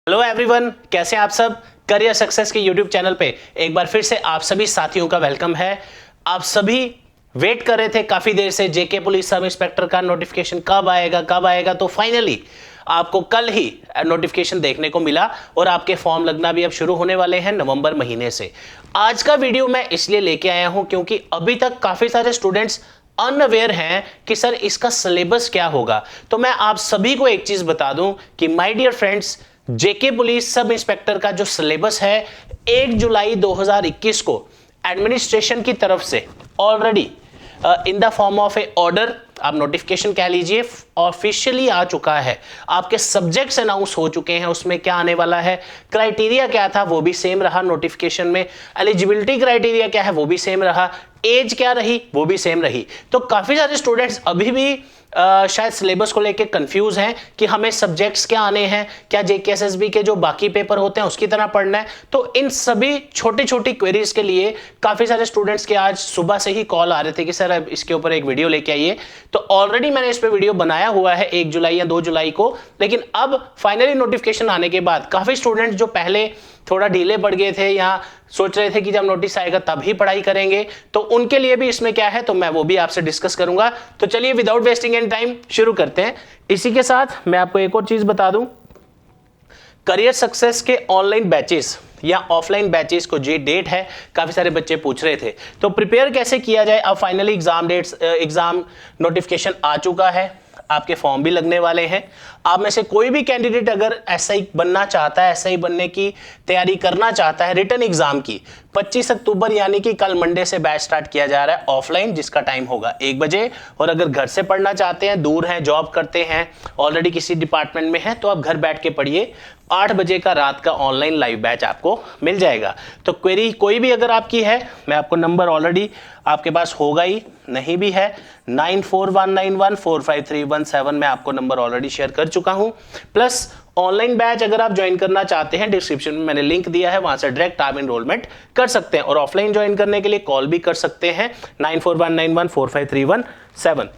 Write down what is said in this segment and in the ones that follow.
Hello everyone, कैसे हैं आप सब। करियर सक्सेस के यूट्यूब चैनल पे एक बार फिर से आप सभी साथियों का वेलकम है। आप सभी वेट कर रहे थे काफी देर से जेके पुलिस सब इंस्पेक्टर का नोटिफिकेशन कब आएगा। तो फाइनली आपको कल ही नोटिफिकेशन देखने को मिला और आपके फॉर्म लगना भी अब शुरू होने वाले हैं नवंबर महीने से। आज का वीडियो मैं इसलिए लेके आया हूं क्योंकि अभी तक काफी सारे स्टूडेंट्स अनअवेयर हैं कि सर इसका सिलेबस क्या होगा। तो मैं आप सभी को एक चीज बता दूं कि my dear friends, JK police sub inspector का जो सिलेबस है 1 जुलाई 2021 को एडमिनिस्ट्रेशन की तरफ से already in the form of A order, आप नोटिफिकेशन कह लीजिए, ऑफिशियली आ चुका है। आपके सब्जेक्ट्स अनाउंस हो चुके हैं, उसमें क्या आने वाला है, क्राइटेरिया क्या था वो भी सेम रहा नोटिफिकेशन में, एलिजिबिलिटी क्राइटेरिया क्या है वो भी सेम रहा, एज क्या रही वो भी सेम रही। तो काफी सारे स्टूडेंट्स अभी भी शायद सिलेबस को लेके कंफ्यूज हैं कि हमें सब्जेक्ट्स क्या आने हैं, क्या जेकेएसएसबी के जो बाकी पेपर होते हैं उसकी तरह पढ़ना है। तो इन सभी छोटी छोटी क्वेरीज के लिए काफी सारे स्टूडेंट्स के आज सुबह से ही कॉल आ रहे थे कि सर अब इसके ऊपर एक वीडियो लेके आइए। तो ऑलरेडी मैंने इस पे वीडियो बनाया हुआ है 1 जुलाई या 2 जुलाई को, लेकिन अब फाइनली नोटिफिकेशन आने के बाद काफी स्टूडेंट्स जो पहले थोड़ा ढीले पड़ गए थे या सोच रहे थे कि जब नोटिस आएगा तब ही पढ़ाई करेंगे, तो उनके लिए भी इसमें क्या है तो मैं वो भी आपसे डिस्कस करूंगा। तो चलिए विदाउट वेस्टिंग एनी टाइम शुरू करते हैं। इसी के साथ मैं आपको एक और चीज बता दूं, करियर सक्सेस के ऑनलाइन बैचेस या ऑफलाइन बैचेस को जो डेट है काफी सारे बच्चे पूछ रहे थे, तो प्रिपेयर कैसे किया जाए। अब फाइनली एग्जाम नोटिफिकेशन आ चुका है, आपके फॉर्म भी लगने वाले हैं। आप में से कोई भी कैंडिडेट अगर एसआई बनना चाहता है, एसआई बनने की तैयारी करना चाहता है रिटन एग्जाम की, 25 अक्टूबर यानी कि कल मंडे से बैच स्टार्ट किया जा रहा है ऑफलाइन, जिसका टाइम होगा 1 बजे। और अगर घर से पढ़ना चाहते हैं, दूर हैं, जॉब करते हैं, ऑलरेडी किसी डिपार्टमेंट में है, तो आप घर बैठ के पढ़िए। 8 बजे का रात का ऑनलाइन लाइव बैच आपको मिल जाएगा। तो क्वेरी कोई भी अगर आपकी है, मैं आपको नंबर ऑलरेडी आपके पास होगा ही, नहीं भी है 9419145317 मैं आपको नंबर ऑलरेडी शेयर कर चुका हूं। प्लस ऑनलाइन बैच अगर आप ज्वाइन करना चाहते हैं, डिस्क्रिप्शन में मैंने लिंक दिया है, वहां से डायरेक्ट आप एनरोलमेंट कर सकते हैं। और ऑफलाइन ज्वाइन करने के लिए कॉल भी कर सकते हैं 9419145317।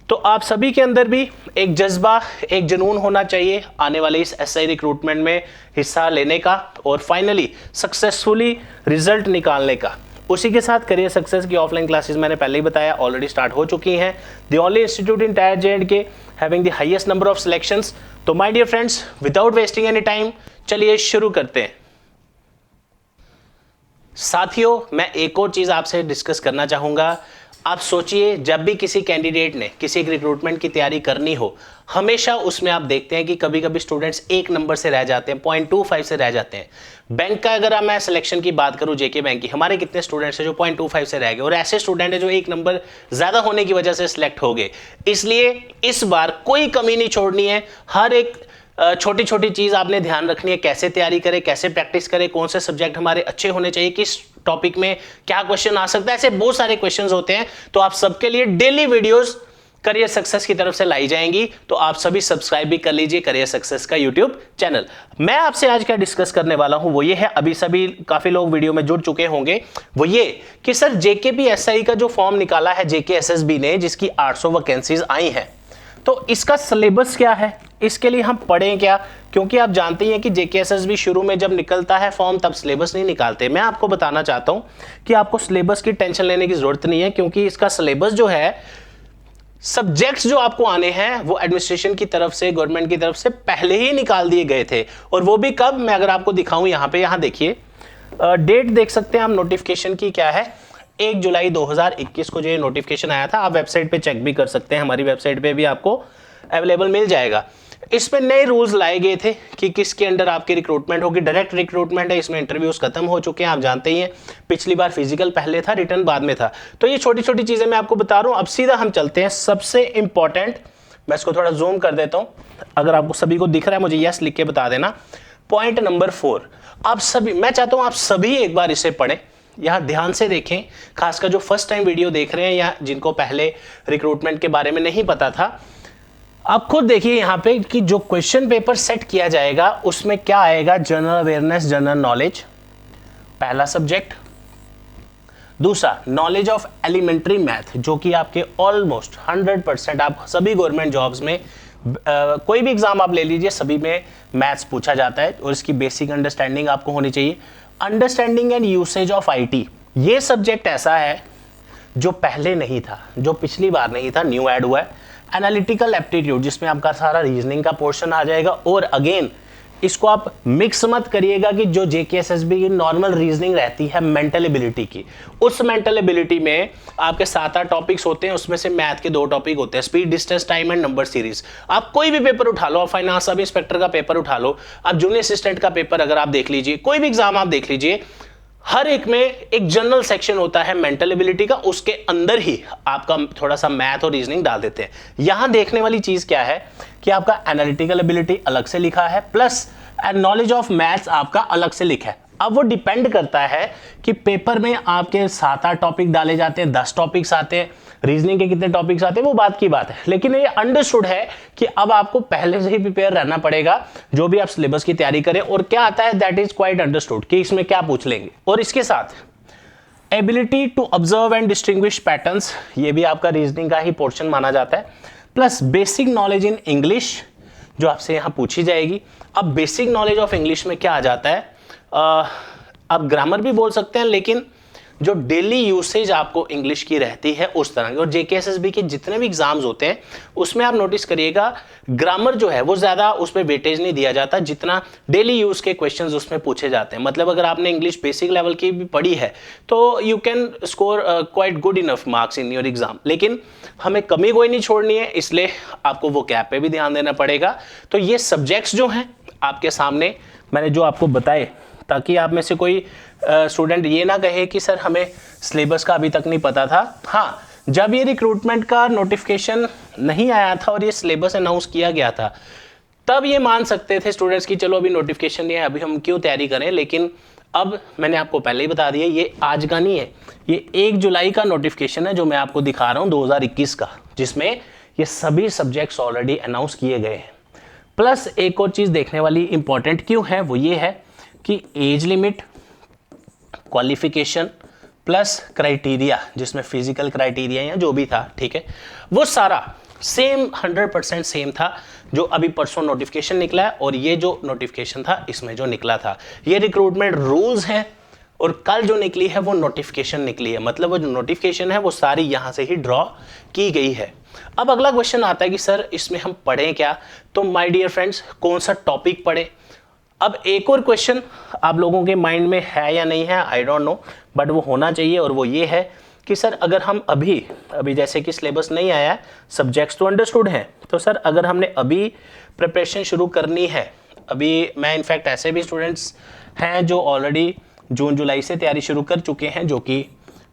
तो आप सभी के अंदर भी एक जज्बा, एक जुनून होना चाहिए आने वाले इस एसआई रिक्रूटमेंट में हिस्सा लेने का और फाइनली सक्सेसफुली रिजल्ट निकालने का। उसी के साथ करियर सक्सेस की ऑफलाइन क्लासेस मैंने पहले ही बताया ऑलरेडी स्टार्ट हो चुकी हैं। The only institute in tier J and K having the highest number of selections. तो my dear friends, without wasting any time चलिए शुरू करते हैं। साथियों, मैं एक और चीज आपसे डिस्कस करना चाहूंगा। आप सोचिए, जब भी किसी कैंडिडेट ने किसी एक रिक्रूटमेंट की तैयारी करनी हो, हमेशा उसमें आप देखते हैं कि कभी कभी स्टूडेंट्स 1 नंबर से रह जाते हैं, 0.25 से रह जाते हैं। बैंक का अगर मैं सिलेक्शन की बात करूं, जेके बैंक की, हमारे कितने स्टूडेंट्स हैं जो 0.25 से रह गए, और ऐसे स्टूडेंट है जो 1 नंबर ज्यादा होने की वजह से सिलेक्ट हो गए। इसलिए इस बार कोई कमी नहीं छोड़नी है, हर एक छोटी छोटी चीज आपने ध्यान रखनी है। कैसे तैयारी करें, कैसे प्रैक्टिस करें, कौन से सब्जेक्ट हमारे अच्छे होने चाहिए, किस टॉपिक में क्या क्वेश्चन आ सकता है, ऐसे बहुत सारे क्वेश्चंस होते हैं। तो आप सबके लिए डेली वीडियोस करियर सक्सेस की तरफ से लाई जाएंगी, तो आप सभी सब्सक्राइब भी कर लीजिए करियर सक्सेस का यूट्यूब चैनल। मैं आपसे आज क्या डिस्कस करने वाला हूं वो ये है, अभी सभी काफी लोग वीडियो में जुड़ चुके होंगे, वो ये कि सर जेकेपीएसआई का जो फॉर्म निकाला है जेकेएसएसबी ने, जिसकी 800 वैकेंसीज आई हैं, तो इसका सिलेबस क्या है, इसके लिए हम पढ़ें क्या। क्योंकि आप जानते हैं कि जेकेएसएसबी शुरू में जब निकलता है फॉर्म तब सिलेबस नहीं निकालते। मैं आपको बताना चाहता हूं कि आपको सिलेबस की टेंशन लेने की जरूरत नहीं है, क्योंकि इसका सिलेबस जो है, सब्जेक्ट्स जो आपको आने हैं वो एडमिनिस्ट्रेशन की तरफ से, गवर्नमेंट की तरफ से पहले ही निकाल दिए गए थे। और वो भी कब, मैं अगर आपको दिखाऊं यहाँ पे, यहाँ देखिए डेट देख सकते हैं हम नोटिफिकेशन की, क्या है 1 जुलाई 2021 को जो ये नोटिफिकेशन आया था। आप वेबसाइट पे चेक भी कर सकते हैं, हमारी वेबसाइट पे भी आपको अवेलेबल मिल जाएगा। इसमें नए रूल्स लाए गए थे कि किसके अंडर आपकी रिक्रूटमेंट होगी। डायरेक्ट रिक्रूटमेंट है, इसमें इंटरव्यूज खत्म हो चुके हैं, आप जानते ही हैं। पिछली बार फिजिकल पहले था, रिटर्न बाद में था। तो ये छोटी छोटी चीजें मैं आपको बता रहा हूं। अब सीधा हम चलते हैं सबसे इंपॉर्टेंट, मैं इसको थोड़ा जूम कर देता हूं, अगर आपको सभी को दिख रहा है मुझे यस लिख के बता देना। पॉइंट नंबर 4, आप सभी, मैं चाहता हूं आप सभी एक बार इसे पढ़ें, यहां ध्यान से देखें, खासकर जो फर्स्ट टाइम वीडियो देख रहे हैं या जिनको पहले रिक्रूटमेंट के बारे में नहीं पता था। आप खुद देखिए यहाँ पे कि जो क्वेश्चन पेपर सेट किया जाएगा उसमें क्या आएगा, जनरल अवेयरनेस, जनरल नॉलेज, पहला सब्जेक्ट। दूसरा नॉलेज ऑफ एलिमेंट्री मैथ, जो कि आपके ऑलमोस्ट 100% आप सभी गवर्नमेंट जॉब्स में कोई भी एग्जाम आप ले लीजिए, सभी में मैथ्स पूछा जाता है और इसकी बेसिक अंडरस्टैंडिंग आपको होनी चाहिए। Understanding and usage of IT, ये सब्जेक्ट ऐसा है जो पहले नहीं था, जो पिछली बार नहीं था, न्यू ऐड हुआ है। एनालिटिकल एप्टीट्यूड, जिसमें आपका सारा रीजनिंग का पोर्शन आ जाएगा। और अगेन इसको आप मिक्स मत करिएगा कि जो जेकेएसएसबी की नॉर्मल रीजनिंग रहती है मेंटल एबिलिटी की, उस मेंटल एबिलिटी में आपके 7-8 टॉपिक्स होते हैं, उसमें से मैथ के 2 टॉपिक होते हैं, speed, distance, time and number series. आप कोई भी पेपर उठा लो, आप फाइनेंस सब इंस्पेक्टर का पेपर उठा लो, आप जूनियर असिस्टेंट का पेपर अगर आप देख लीजिए, कोई भी एग्जाम आप देख लीजिए, हर एक में एक जनरल सेक्शन होता है मेंटल एबिलिटी का, उसके अंदर ही आपका थोड़ा सा मैथ और रीजनिंग डाल देते हैं। यहां देखने वाली चीज क्या है कि आपका एनालिटिकल एबिलिटी अलग से लिखा है, प्लस नॉलेज ऑफ मैथ्स आपका अलग से लिखा है। अब वो डिपेंड करता है कि पेपर में आपके 7-8 टॉपिक डाले जाते हैं, 10 टॉपिक्स आते हैं, रीजनिंग के कितने टॉपिक्स आते हैं वो बात की बात है, लेकिन ये अंडरस्टूड है कि अब आपको पहले से ही प्रिपेयर रहना पड़ेगा जो भी आप सिलेबस की तैयारी करें। और क्या आता है दैट इज क्वाइट अंडरस्टूड कि इसमें क्या पूछ लेंगे। और इसके साथ ability to observe and distinguish patterns, ये भी आपका रीजनिंग का ही पोर्शन माना जाता है, plus basic knowledge in English जो आपसे यहां पूछी जाएगी। अब बेसिक नॉलेज ऑफ इंग्लिश में क्या आ जाता है, आप ग्रामर भी बोल सकते हैं, लेकिन जो डेली यूसेज आपको इंग्लिश की रहती है उस तरह की। और जेकेएसएसबी के जितने भी एग्जाम्स होते हैं उसमें आप नोटिस करिएगा ग्रामर जो है वो ज्यादा उस पर वेटेज नहीं दिया जाता जितना डेली यूज के क्वेश्चंस उसमें पूछे जाते हैं। मतलब अगर आपने इंग्लिश बेसिक लेवल की भी पढ़ी है तो you can score quite good enough marks in your exam, लेकिन हमें कमी कोई नहीं छोड़नी है, इसलिए आपको वो कैप पे भी ध्यान देना पड़ेगा। तो ये सब्जेक्ट्स जो हैं आपके सामने मैंने जो आपको बताए, ताकि आप में से कोई स्टूडेंट ये ना कहे कि सर हमें सिलेबस का अभी तक नहीं पता था। हाँ, जब ये रिक्रूटमेंट का नोटिफिकेशन नहीं आया था और ये सिलेबस अनाउंस किया गया था, तब ये मान सकते थे स्टूडेंट्स की चलो अभी नोटिफिकेशन नहीं है, अभी हम क्यों तैयारी करें। लेकिन अब मैंने आपको पहले ही बता दिया, ये आज का नहीं है, ये 1 जुलाई का नोटिफिकेशन है जो मैं आपको दिखा रहा हूँ 2021 का, जिसमें ये सभी सब्जेक्ट्स ऑलरेडी अनाउंस किए गए हैं। प्लस एक और चीज़ देखने वाली इंपॉर्टेंट क्यों है, वो ये है कि age limit, qualification plus criteria, जिसमें फिजिकल क्राइटेरिया या जो भी था, ठीक है, वो सारा सेम 100% सेम था जो अभी परसों नोटिफिकेशन निकला है और ये जो नोटिफिकेशन था इसमें जो निकला था। ये रिक्रूटमेंट रूल्स हैं और कल जो निकली है वो नोटिफिकेशन निकली है, मतलब वो जो नोटिफिकेशन है वो सारी यहाँ से ही ड्रॉ की गई है। अब अगला क्वेश्चन आता है कि सर इसमें हम पढ़ें क्या। तो माय डियर फ्रेंड्स, कौन सा टॉपिक पढ़े। अब एक और क्वेश्चन आप लोगों के माइंड में है या नहीं है, आई डोंट नो, बट वो होना चाहिए, और वो ये है कि सर अगर हम अभी जैसे कि सिलेबस नहीं आया है, सब्जेक्ट्स तो अंडरस्टूड हैं, तो सर अगर हमने अभी प्रिपरेशन शुरू करनी है, अभी मैं इनफैक्ट ऐसे भी स्टूडेंट्स हैं जो ऑलरेडी जून जुलाई से तैयारी शुरू कर चुके हैं, जो कि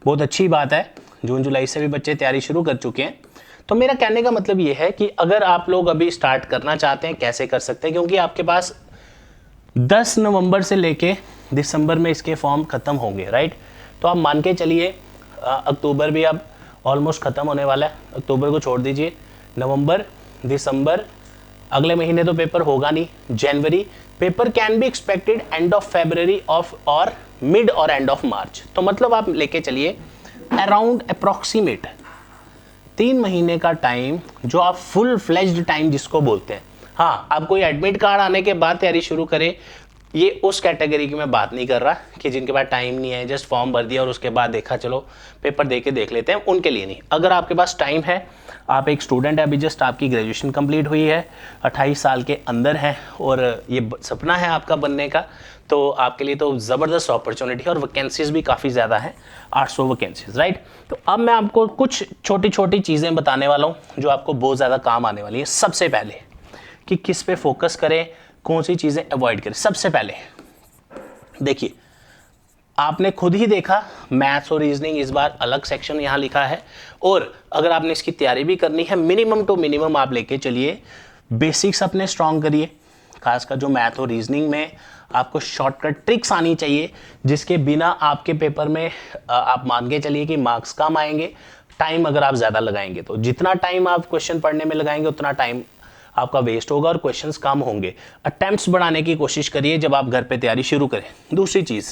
बहुत अच्छी बात है, जून जुलाई से भी बच्चे तैयारी शुरू कर चुके हैं। तो मेरा कहने का मतलब ये है कि अगर आप लोग अभी स्टार्ट करना चाहते हैं, कैसे कर सकते हैं, क्योंकि आपके पास 10 नवंबर से लेके दिसंबर में इसके फॉर्म खत्म होंगे, राइट। तो आप मान के चलिए अक्टूबर भी अब ऑलमोस्ट ख़त्म होने वाला है, अक्टूबर को छोड़ दीजिए, नवंबर, दिसंबर, अगले महीने तो पेपर होगा नहीं, जनवरी, paper can be expected end of February of और मिड और एंड ऑफ मार्च। तो मतलब आप लेके चलिए अराउंड अप्रॉक्सीमेट 3 महीने का टाइम, जो आप फुल फ्लेज्ड टाइम जिसको बोलते हैं। हाँ, आप कोई एडमिट कार्ड आने के बाद तैयारी शुरू करें, ये उस कैटेगरी की मैं बात नहीं कर रहा कि जिनके पास टाइम नहीं है, जस्ट फॉर्म भर दिया और उसके बाद देखा चलो पेपर दे के देख लेते हैं, उनके लिए नहीं। अगर आपके पास टाइम है, आप एक स्टूडेंट है, अभी जस्ट आपकी ग्रेजुएशन कंप्लीट हुई है, 28 साल के अंदर है और ये सपना है आपका बनने का, तो आपके लिए तो ज़बरदस्त अपॉर्चुनिटी है और वैकेंसीज भी काफ़ी ज़्यादा हैं, 800 वैकेंसीज, राइट। तो अब मैं आपको कुछ छोटी छोटी चीज़ें बताने वाला हूँ जो आपको बहुत ज़्यादा काम आने वाली है। सबसे पहले कि किस पे फोकस करें, कौन सी चीज़ें अवॉइड करें। सबसे पहले देखिए, आपने खुद ही देखा मैथ्स और रीजनिंग इस बार अलग सेक्शन यहाँ लिखा है, और अगर आपने इसकी तैयारी भी करनी है, मिनिमम टू मिनिमम आप लेके चलिए, बेसिक्स अपने स्ट्रॉन्ग करिए, खासकर जो मैथ और रीजनिंग में आपको शॉर्टकट ट्रिक्स आनी चाहिए, जिसके बिना आपके पेपर में आप मान के चलिए कि मार्क्स कम आएंगे। टाइम अगर आप ज़्यादा लगाएंगे तो जितना टाइम आप क्वेश्चन पढ़ने में लगाएंगे उतना टाइम आपका वेस्ट होगा और क्वेश्चंस कम होंगे। अटेम्प्ट्स बढ़ाने की कोशिश करिए जब आप घर पे तैयारी शुरू करें। दूसरी चीज़,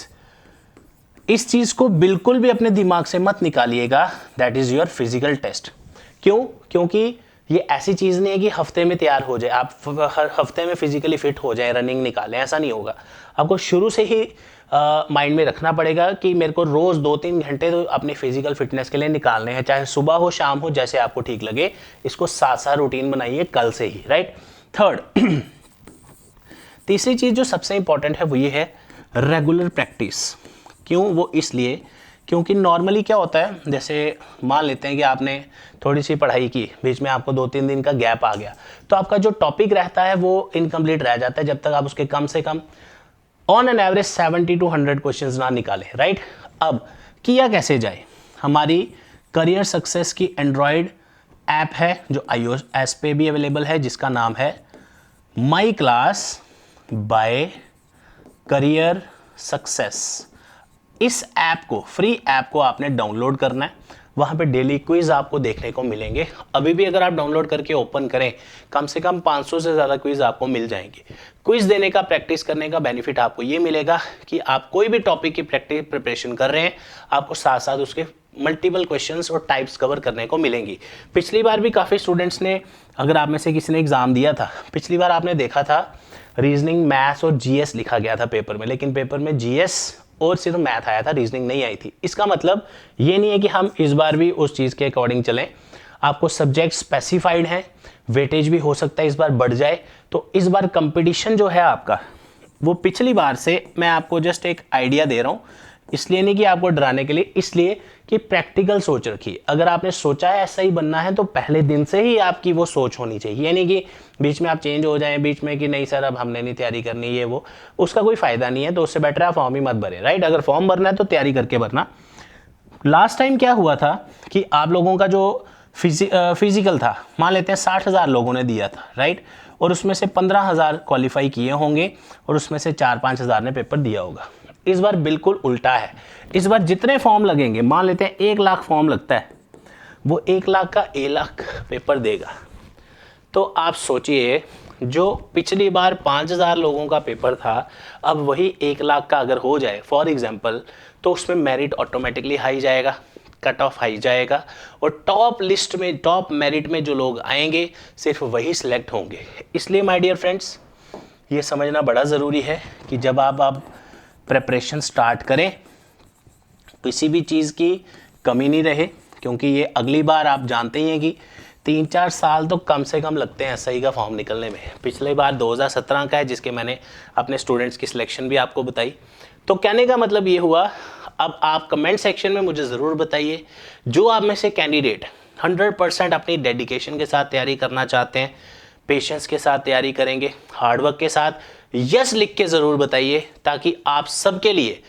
इस चीज़ को बिल्कुल भी अपने दिमाग से मत निकालिएगा, that is your physical test. क्यों? क्योंकि ये ऐसी चीज़ नहीं है कि हफ्ते में तैयार हो जाए, आप हर हफ्ते में फिजिकली फिट हो जाए, रनिंग निकालें, ऐसा नहीं होगा। आपको शुरू से ही माइंड में रखना पड़ेगा कि मेरे को रोज़ 2-3 घंटे तो अपनी फिजिकल फिटनेस के लिए निकालने हैं, चाहे सुबह हो शाम हो, जैसे आपको ठीक लगे। इसको साथ साथ रूटीन बनाइए कल से ही, राइट। थर्ड, तीसरी चीज़ जो सबसे इंपॉर्टेंट है वो ये है रेगुलर प्रैक्टिस। क्यों? वो इसलिए क्योंकि नॉर्मली क्या होता है, जैसे मान लेते हैं कि आपने थोड़ी सी पढ़ाई की, बीच में आपको 2-3 दिन का गैप आ गया, तो आपका जो टॉपिक रहता है वो इनकम्प्लीट रह जाता है जब तक आप उसके कम से come on an average 70 to 100 questions ना निकालें, राइट। अब किया कैसे जाए? हमारी करियर सक्सेस की एंड्रॉयड ऐप है जो iOS पे भी अवेलेबल है, जिसका नाम है my class by career success. इस ऐप को, फ्री ऐप को आपने डाउनलोड करना है। वहाँ पे डेली क्विज आपको देखने को मिलेंगे। अभी भी अगर आप डाउनलोड करके ओपन करें, कम से कम 500 से ज़्यादा क्विज आपको मिल जाएंगे। क्विज देने का, प्रैक्टिस करने का बेनिफिट आपको ये मिलेगा कि आप कोई भी टॉपिक की प्रिपरेशन कर रहे हैं, आपको साथ साथ उसके मल्टीपल क्वेश्चंस और टाइप्स कवर करने को मिलेंगी। पिछली बार भी काफ़ी स्टूडेंट्स ने, अगर आप में से किसी ने एग्ज़ाम दिया था, पिछली बार आपने देखा था रीजनिंग, मैथ्स और जीएस लिखा गया था पेपर में, लेकिन पेपर में जीएस और सिर्फ मैथ आया था, रीजनिंग नहीं आई थी। इसका मतलब ये नहीं है कि हम इस बार भी उस चीज़ के अकॉर्डिंग चलें। आपको सब्जेक्ट स्पेसिफाइड है, वेटेज भी हो सकता है इस बार बढ़ जाए। तो इस बार कंपटीशन जो है आपका, वो पिछली बार से, मैं आपको जस्ट एक आइडिया दे रहा हूँ, इसलिए नहीं कि आपको डराने के लिए, इसलिए कि प्रैक्टिकल सोच रखिए। अगर आपने सोचा है ऐसा ही बनना है तो पहले दिन से ही आपकी वो सोच होनी चाहिए। यानी कि बीच में आप चेंज हो जाएं, बीच में कि नहीं सर अब हमने नहीं तैयारी करनी, ये वो, उसका कोई फायदा नहीं है। तो उससे बेटर है फॉर्म ही मत भरें, राइट। अगर फॉर्म भरना है तो तैयारी करके भरना। लास्ट टाइम क्या हुआ था कि आप लोगों का जो फिजिकल था, मान लेते हैं 60,000 लोगों ने दिया था, राइट, और उसमें से 15,000 क्वालिफाई किए होंगे और उसमें से 4-5 हज़ार ने पेपर दिया होगा। इस बार बिल्कुल उल्टा है। इस बार जितने फॉर्म लगेंगे, मान लेते हैं 1 लाख फॉर्म लगता है, वो 1 लाख का 1 लाख पेपर देगा। तो आप सोचिए, जो पिछली बार 5,000 लोगों का पेपर था, अब वही 1 लाख का अगर हो जाए फॉर एग्जांपल, तो उसमें मेरिट ऑटोमेटिकली हाई जाएगा, कट ऑफ हाई जाएगा, और टॉप लिस्ट में, टॉप मेरिट में जो लोग आएंगे सिर्फ वही सिलेक्ट होंगे। इसलिए माय डियर फ्रेंड्स, ये समझना बड़ा ज़रूरी है कि जब आप प्रेपरेशन स्टार्ट करें, किसी भी चीज़ की कमी नहीं रहे, क्योंकि ये अगली बार आप जानते ही हैं कि 3-4 साल तो कम से कम लगते हैं एसआई का फॉर्म निकलने में। पिछले बार 2017 का है, जिसके मैंने अपने स्टूडेंट्स की सिलेक्शन भी आपको बताई। तो कहने का मतलब ये हुआ, अब आप कमेंट सेक्शन में मुझे ज़रूर बताइए, जो आप में से कैंडिडेट 100% अपनी डेडिकेशन के साथ तैयारी करना चाहते हैं, पेशेंस के साथ तैयारी करेंगे, हार्डवर्क के साथ, यस लिख के ज़रूर बताइए, ताकि आप सबके लिए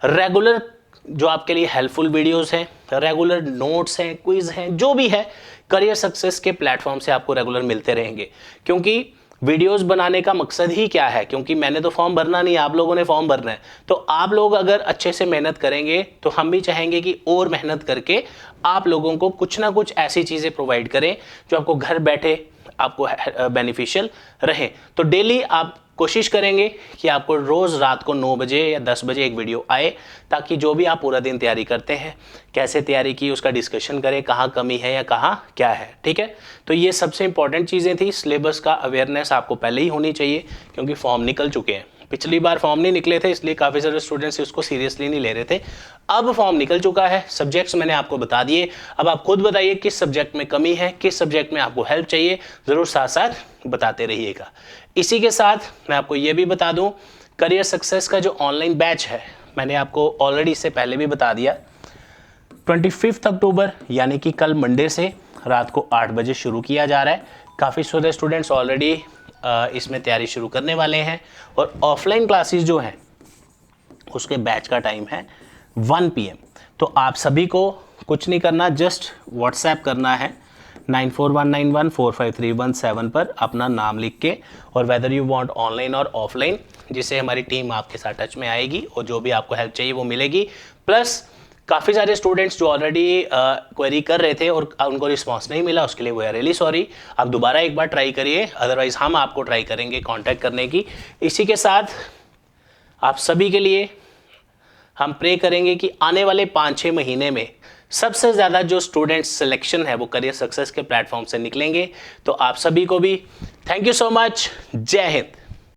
रेगुलर जो आपके लिए हेल्पफुल वीडियोस हैं, रेगुलर नोट्स हैं, क्विज हैं, जो भी है करियर सक्सेस के प्लेटफॉर्म से आपको रेगुलर मिलते रहेंगे। क्योंकि वीडियोस बनाने का मकसद ही क्या है, क्योंकि मैंने तो फॉर्म भरना नहीं, आप लोगों ने फॉर्म भरना है। तो आप लोग अगर अच्छे से मेहनत करेंगे तो हम भी चाहेंगे कि और मेहनत करके आप लोगों को कुछ ना कुछ ऐसी चीज़ें प्रोवाइड करें जो आपको घर बैठे आपको बेनिफिशियल रहे। तो डेली आप कोशिश करेंगे कि आपको रोज़ रात को 9 बजे या 10 बजे एक वीडियो आए, ताकि जो भी आप पूरा दिन तैयारी करते हैं, कैसे तैयारी की उसका डिस्कशन करें, कहाँ कमी है या कहाँ क्या है, ठीक है। तो ये सबसे इंपॉर्टेंट चीज़ें थी। सिलेबस का अवेयरनेस आपको पहले ही होनी चाहिए, क्योंकि फॉर्म निकल चुके हैं। पिछली बार फॉर्म नहीं निकले थे, इसलिए काफ़ी सारे स्टूडेंट्स उसको सीरियसली नहीं ले रहे थे। अब फॉर्म निकल चुका है, सब्जेक्ट्स मैंने आपको बता दिए। अब आप खुद बताइए किस सब्जेक्ट में कमी है, किस सब्जेक्ट में आपको हेल्प चाहिए, ज़रूर साथ साथ बताते रहिएगा। इसी के साथ मैं आपको ये भी बता दूं, करियर सक्सेस का जो ऑनलाइन बैच है, मैंने आपको ऑलरेडी इससे पहले भी बता दिया, 25 अक्टूबर यानी कि कल मंडे से रात को 8 बजे शुरू किया जा रहा है। काफ़ी सारे स्टूडेंट्स ऑलरेडी इसमें तैयारी शुरू करने वाले हैं। और ऑफलाइन क्लासेस जो हैं उसके बैच का टाइम है 1 PM। तो आप सभी को कुछ नहीं करना, जस्ट व्हाट्सएप करना है 9419145317 पर अपना नाम लिख के, और वेदर यू वांट ऑनलाइन और ऑफलाइन, जिससे हमारी टीम आपके साथ टच में आएगी और जो भी आपको हेल्प चाहिए वो मिलेगी। प्लस काफ़ी सारे स्टूडेंट्स जो ऑलरेडी क्वेरी कर रहे थे और उनको रिस्पांस नहीं मिला, उसके लिए वी आर रियली सॉरी। आप दोबारा एक बार ट्राई करिए, अदरवाइज़ हम आपको ट्राई करेंगे कांटेक्ट करने की। इसी के साथ आप सभी के लिए हम प्रे करेंगे कि आने वाले 5-6 महीने में सबसे ज़्यादा जो स्टूडेंट सिलेक्शन है वो करियर सक्सेस के प्लेटफॉर्म से निकलेंगे। तो आप सभी को भी थैंक यू सो मच। जय हिंद।